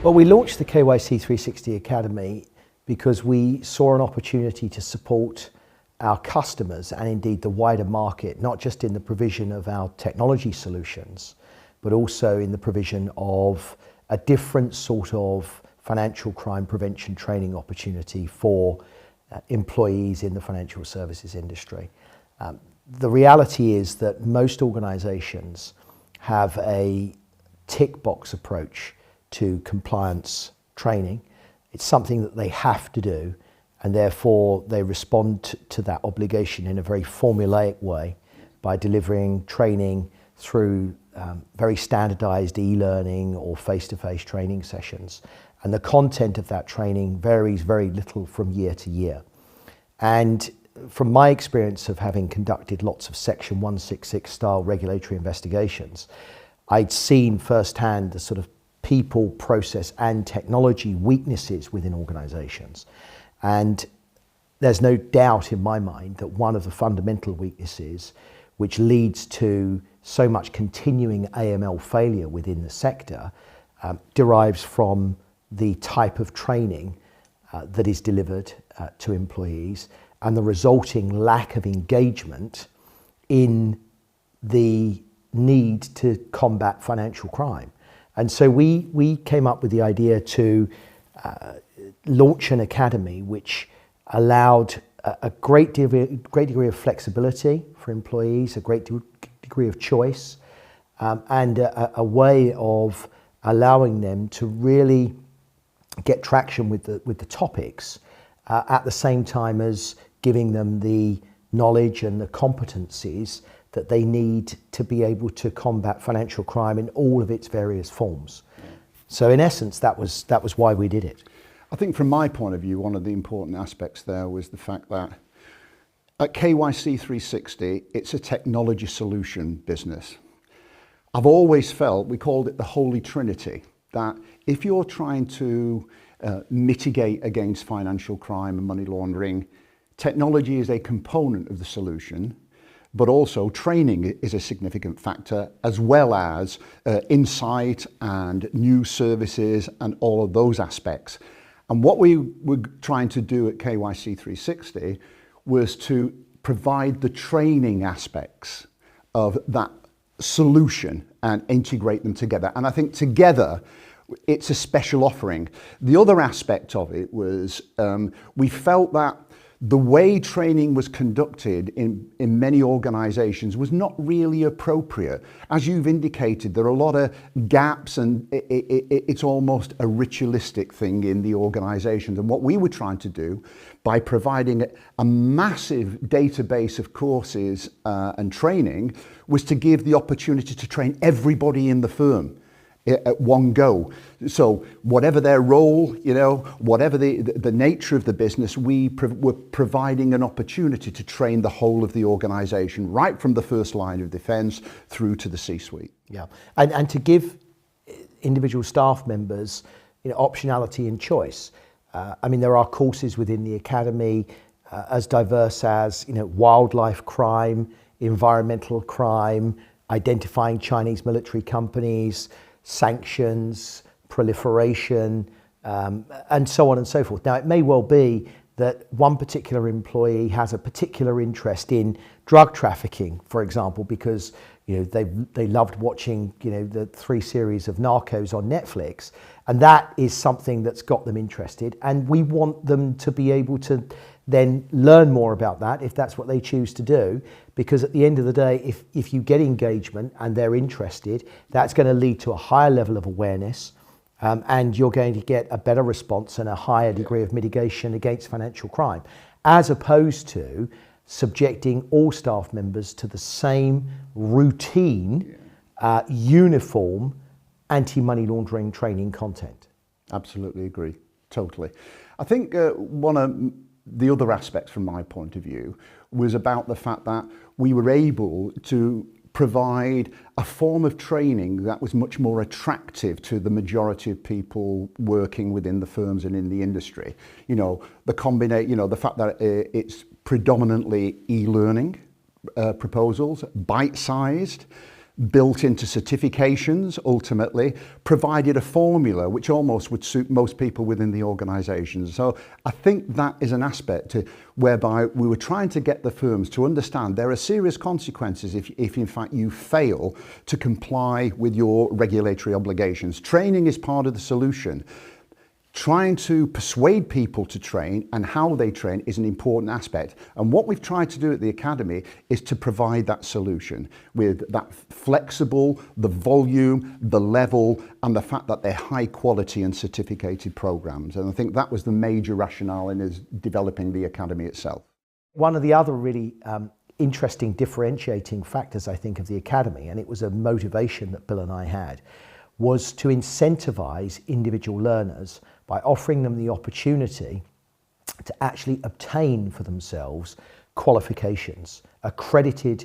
Well, we launched the KYC360 Academy because we saw an opportunity to support our customers and indeed the wider market, not just in the provision of our technology solutions, but also in the provision of a different sort of financial crime prevention training opportunity for employees in the financial services industry. The reality is that most organizations have a tick box approach to compliance training. It's something that they have to do, and therefore they respond to that obligation in a very formulaic way by delivering training through very standardized e-learning or face-to-face training sessions. And the content of that training varies very little from year to year. And from my experience of having conducted lots of Section 166 style regulatory investigations, I'd seen firsthand the sort of people, process and technology weaknesses within organizations. And there's no doubt in my mind that one of the fundamental weaknesses which leads to so much continuing AML failure within the sector derives from the type of training that is delivered to employees and the resulting lack of engagement in the need to combat financial crime. And so we came up with the idea to launch an academy which allowed a great degree of flexibility for employees, a great degree of choice, and a way of allowing them to really get traction with the topics at the same time as giving them the knowledge and the competencies that they need to be able to combat financial crime in all of its various forms. So in essence, that was why we did it. I think from my point of view, one of the important aspects there was the fact that at KYC360, it's a technology solution business. I've always felt, we called it the holy trinity, that if you're trying to mitigate against financial crime and money laundering, technology is a component of the solution, but also training is a significant factor, as well as insight and new services and all of those aspects. And what we were trying to do at KYC360 was to provide the training aspects of that solution and integrate them together. And I think together, it's a special offering. The other aspect of it was we felt that the way training was conducted in many organizations was not really appropriate. As you've indicated, there are a lot of gaps and it's almost a ritualistic thing in the organizations. And what we were trying to do by providing a massive database of courses and training was to give the opportunity to train everybody in the firm at one go. So whatever their role, whatever the nature of the business, were providing an opportunity to train the whole of the organization, right from the first line of defense through to the C-suite. Yeah, and to give individual staff members optionality and choice. There are courses within the academy as diverse as wildlife crime, environmental crime, identifying Chinese military companies, sanctions, proliferation, and so on and so forth. Now, it may well be that one particular employee has a particular interest in drug trafficking, for example, because they loved watching the 3 series of Narcos on Netflix, and that is something that's got them interested. And we want them to be able to then learn more about that if that's what they choose to do, because at the end of the day, if you get engagement and they're interested, that's going to lead to a higher level of awareness, and you're going to get a better response and a higher degree of mitigation against financial crime, as opposed to subjecting all staff members to the same routine, uniform anti-money laundering training content. Absolutely agree, totally. I think one of the other aspects from my point of view was about the fact that we were able to provide a form of training that was much more attractive to the majority of people working within the firms and in the industry. The fact that it's predominantly e-learning proposals, bite-sized, built into certifications, ultimately, provided a formula which almost would suit most people within the organisation. So I think that is an aspect whereby we were trying to get the firms to understand there are serious consequences if in fact you fail to comply with your regulatory obligations. Training is part of the solution. Trying to persuade people to train and how they train is an important aspect. And what we've tried to do at the Academy is to provide that solution with that flexible, the volume, the level, and the fact that they're high quality and certificated programs. And I think that was the major rationale in us developing the Academy itself. One of the other really interesting differentiating factors, I think, of the Academy, and it was a motivation that Bill and I had, was to incentivize individual learners by offering them the opportunity to actually obtain for themselves qualifications,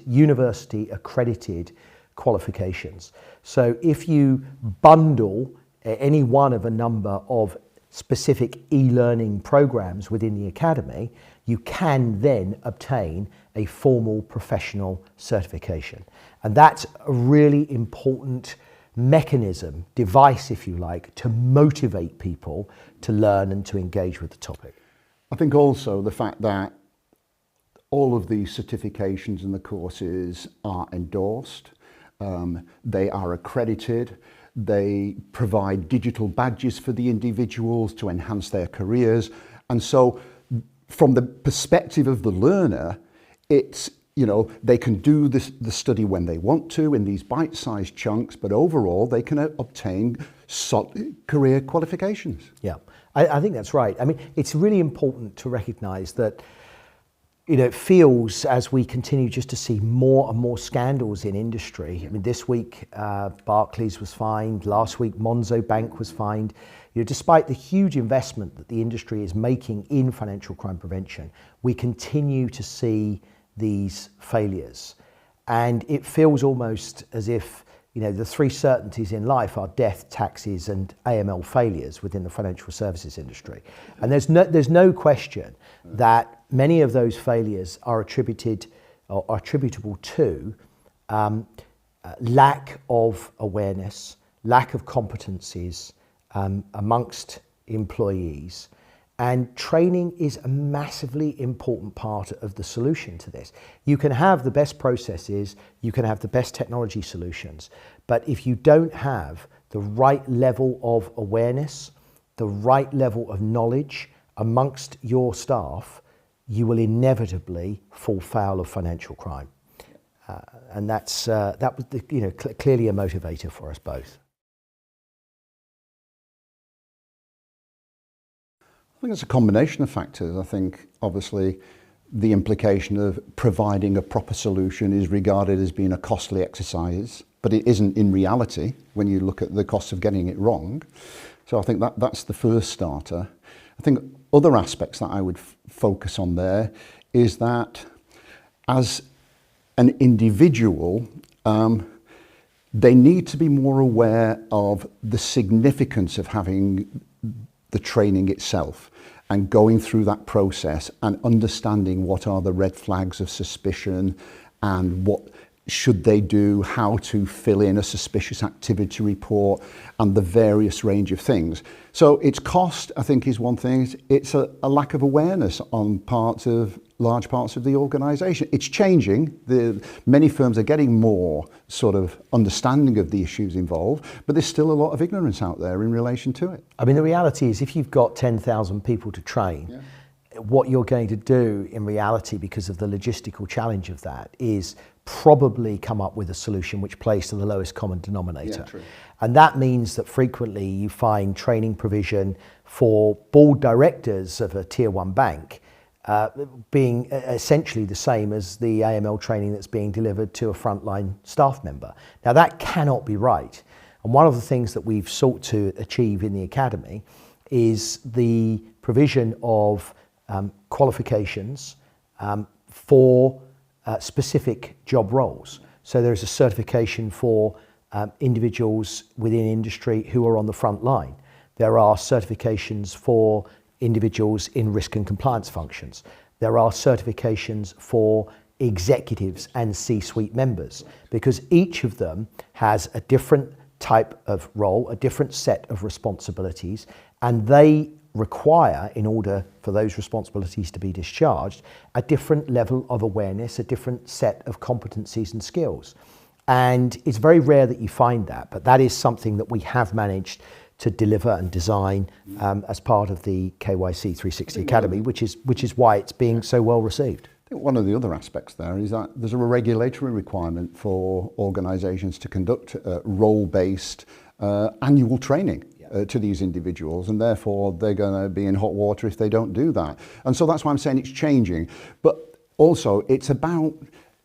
university accredited qualifications. So if you bundle any one of a number of specific e-learning programs within the Academy, you can then obtain a formal professional certification. And that's a really important mechanism, device if you like, to motivate people to learn and to engage with the topic. I think also the fact that all of these certifications and the courses are endorsed, they are accredited, they provide digital badges for the individuals to enhance their careers, and so from the perspective of the learner, it's they can do the study when they want to in these bite-sized chunks, but overall they can obtain career qualifications. Yeah, I think that's right. I mean, it's really important to recognise that, it feels as we continue just to see more and more scandals in industry. I mean, this week Barclays was fined, last week Monzo Bank was fined. Despite the huge investment that the industry is making in financial crime prevention, we continue to see these failures, and it feels almost as if the three certainties in life are death, taxes and AML failures within the financial services industry. And there's no question that many of those failures are attributable to lack of awareness, lack of competencies amongst employees. And training is a massively important part of the solution to this. You can have the best processes, you can have the best technology solutions, but if you don't have the right level of awareness, the right level of knowledge amongst your staff, you will inevitably fall foul of financial crime. And that was clearly a motivator for us both. I think it's a combination of factors. I think obviously the implication of providing a proper solution is regarded as being a costly exercise, but it isn't in reality when you look at the cost of getting it wrong. So I think that's the first starter. I think other aspects that I would focus on there is that as an individual, they need to be more aware of the significance of having the training itself and going through that process and understanding what are the red flags of suspicion and what should they do, how to fill in a suspicious activity report and the various range of things. So it's cost, I think, is one thing. It's a lack of awareness on large parts of the organisation. It's changing. Many firms are getting more sort of understanding of the issues involved, but there's still a lot of ignorance out there in relation to it. I mean, the reality is if you've got 10,000 people to train, what you're going to do in reality, because of the logistical challenge of that, is probably come up with a solution which plays to the lowest common denominator. True. And that means that frequently you find training provision for board directors of a tier 1 bank being essentially the same as the AML training that's being delivered to a frontline staff member. Now that cannot be right. And one of the things that we've sought to achieve in the Academy is the provision of qualifications for specific job roles. So there's a certification for individuals within industry who are on the front line. There are certifications for individuals in risk and compliance functions. There are certifications for executives and C-suite members, because each of them has a different type of role, a different set of responsibilities, and they require, in order for those responsibilities to be discharged, a different level of awareness, a different set of competencies and skills. And it's very rare that you find that, but that is something that we have managed to deliver and design as part of the KYC360 Academy, which is why it's being so well received. I think one of the other aspects there is that there's a regulatory requirement for organisations to conduct role-based annual training to these individuals, and therefore they're going to be in hot water if they don't do that. And so that's why I'm saying it's changing. But also it's about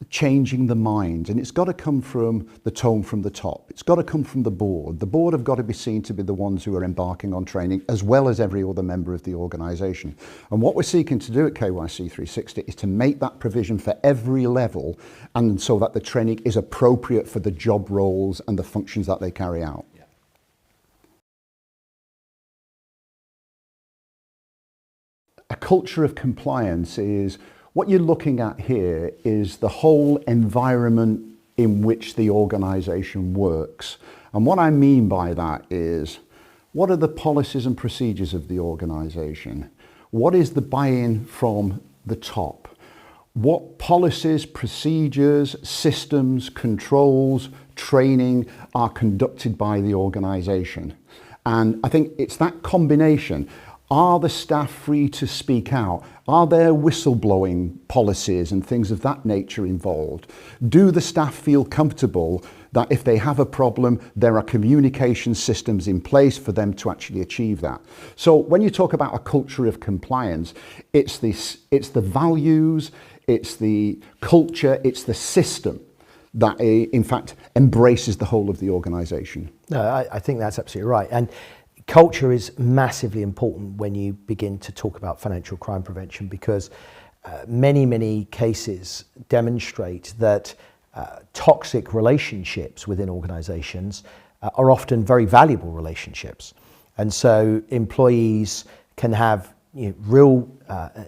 changing the mind, and it's got to come from the tone from the top. It's got to come from the board. The board have got to be seen to be the ones who are embarking on training, as well as every other member of the organisation. And what we're seeking to do at KYC360 is to make that provision for every level, and so that the training is appropriate for the job roles and the functions that they carry out. A culture of compliance is, what you're looking at here is the whole environment in which the organisation works. And what I mean by that is, what are the policies and procedures of the organisation? What is the buy-in from the top? What policies, procedures, systems, controls, training are conducted by the organisation? And I think it's that combination. Are the staff free to speak out? Are there whistleblowing policies and things of that nature involved? Do the staff feel comfortable that if they have a problem, there are communication systems in place for them to actually achieve that? So when you talk about a culture of compliance, it's the values, it's the culture, it's the system that in fact embraces the whole of the organisation. No, I think that's absolutely right. And culture is massively important when you begin to talk about financial crime prevention, because many cases demonstrate that toxic relationships within organizations are often very valuable relationships. And so employees can have real,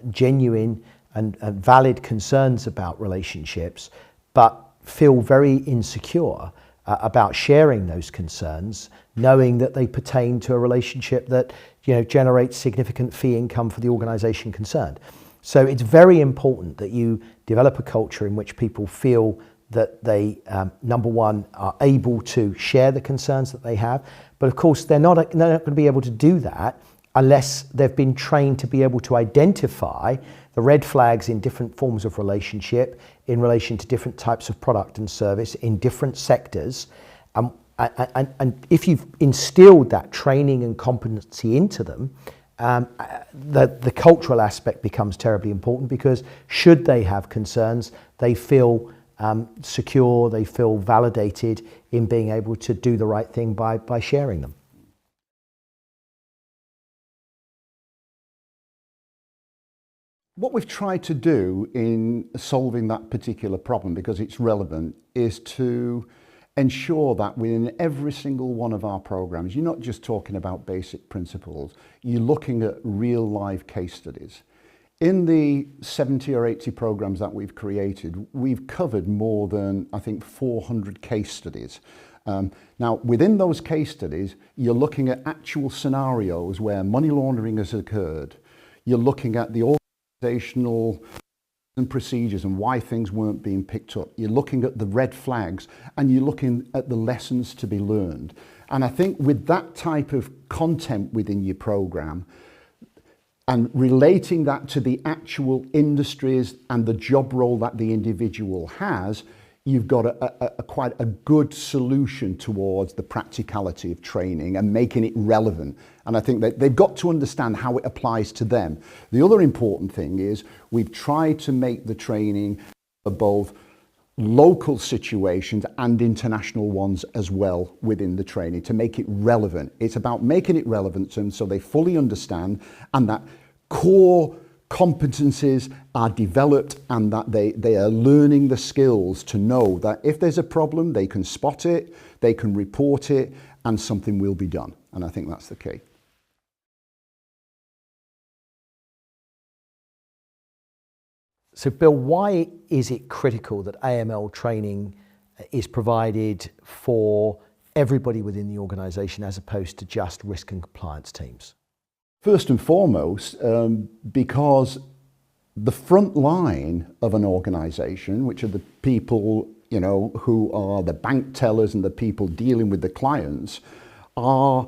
genuine and valid concerns about relationships, but feel very insecure about sharing those concerns, knowing that they pertain to a relationship that generates significant fee income for the organisation concerned. So it's very important that you develop a culture in which people feel that they, number one, are able to share the concerns that they have, but of course they're not going to be able to do that unless they've been trained to be able to identify the red flags in different forms of relationship in relation to different types of product and service in different sectors. And if you've instilled that training and competency into them, the cultural aspect becomes terribly important, because should they have concerns, they feel secure, they feel validated in being able to do the right thing by sharing them. What we've tried to do in solving that particular problem, because it's relevant, is to ensure that within every single one of our programs, you're not just talking about basic principles, you're looking at real live case studies. In the 70 or 80 programs that we've created, we've covered more than, I think, 400 case studies. Now, within those case studies, you're looking at actual scenarios where money laundering has occurred. You're looking at the organizational and procedures and why things weren't being picked up. You're looking at the red flags, and you're looking at the lessons to be learned. And I think with that type of content within your program, and relating that to the actual industries and the job role that the individual has, you've got quite a good solution towards the practicality of training and making it relevant. And I think that they've got to understand how it applies to them. The other important thing is we've tried to make the training for both local situations and international ones as well within the training, to make it relevant. It's about making it relevant to them so they fully understand, and that core competencies are developed, and that they are learning the skills to know that if there's a problem, they can spot it, they can report it, and something will be done. And I think that's the key. So Bill, why is it critical that AML training is provided for everybody within the organisation as opposed to just risk and compliance teams? First and foremost, because the front line of an organisation, which are the people, who are the bank tellers and the people dealing with the clients, are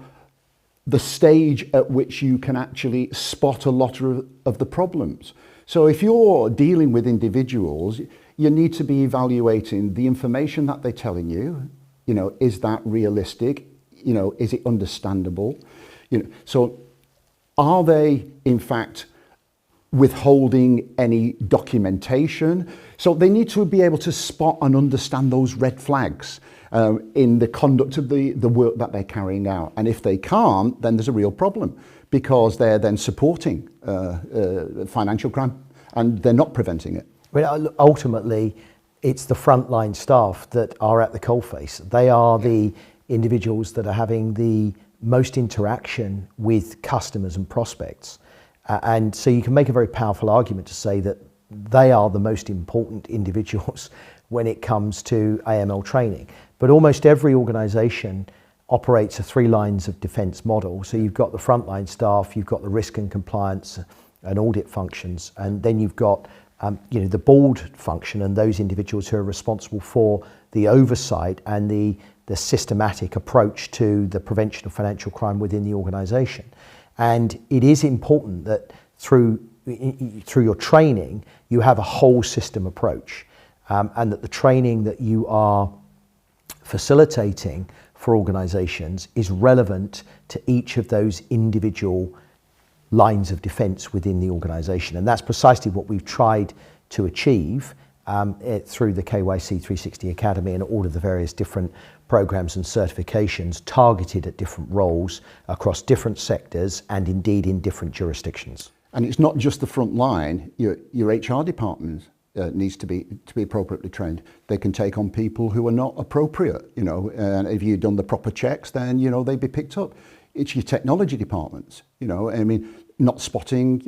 the stage at which you can actually spot a lot of the problems. So if you're dealing with individuals, you need to be evaluating the information that they're telling you. Is that realistic? Is it understandable? So are they in fact withholding any documentation? So they need to be able to spot and understand those red flags in the conduct of the work that they're carrying out. And if they can't, then there's a real problem, because they're then supporting financial crime and they're not preventing it. Well, ultimately, it's the frontline staff that are at the coalface. They are the individuals that are having the most interaction with customers and prospects. And so you can make a very powerful argument to say that they are the most important individuals when it comes to AML training. But almost every organisation operates a 3 lines of defence model. So you've got the frontline staff, you've got the risk and compliance and audit functions, and then you've got the board function and those individuals who are responsible for the oversight and the systematic approach to the prevention of financial crime within the organisation. And it is important that through your training, you have a whole system approach, and that the training that you are facilitating for organisations is relevant to each of those individual lines of defence within the organisation. And that's precisely what we've tried to achieve through the KYC360 Academy and all of the various different programs and certifications targeted at different roles across different sectors and indeed in different jurisdictions. And it's not just the front line, your HR department needs to be appropriately trained. They can take on people who are not appropriate, and if you've done the proper checks, then, they'd be picked up. It's your technology departments, not spotting,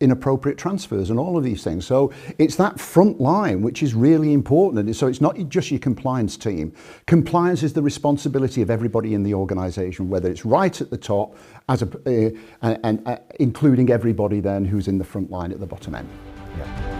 inappropriate transfers and all of these things. So it's that front line which is really important. And so it's not just your compliance team. Compliance is the responsibility of everybody in the organisation, whether it's right at the top, and including everybody then who's in the front line at the bottom end. Yeah.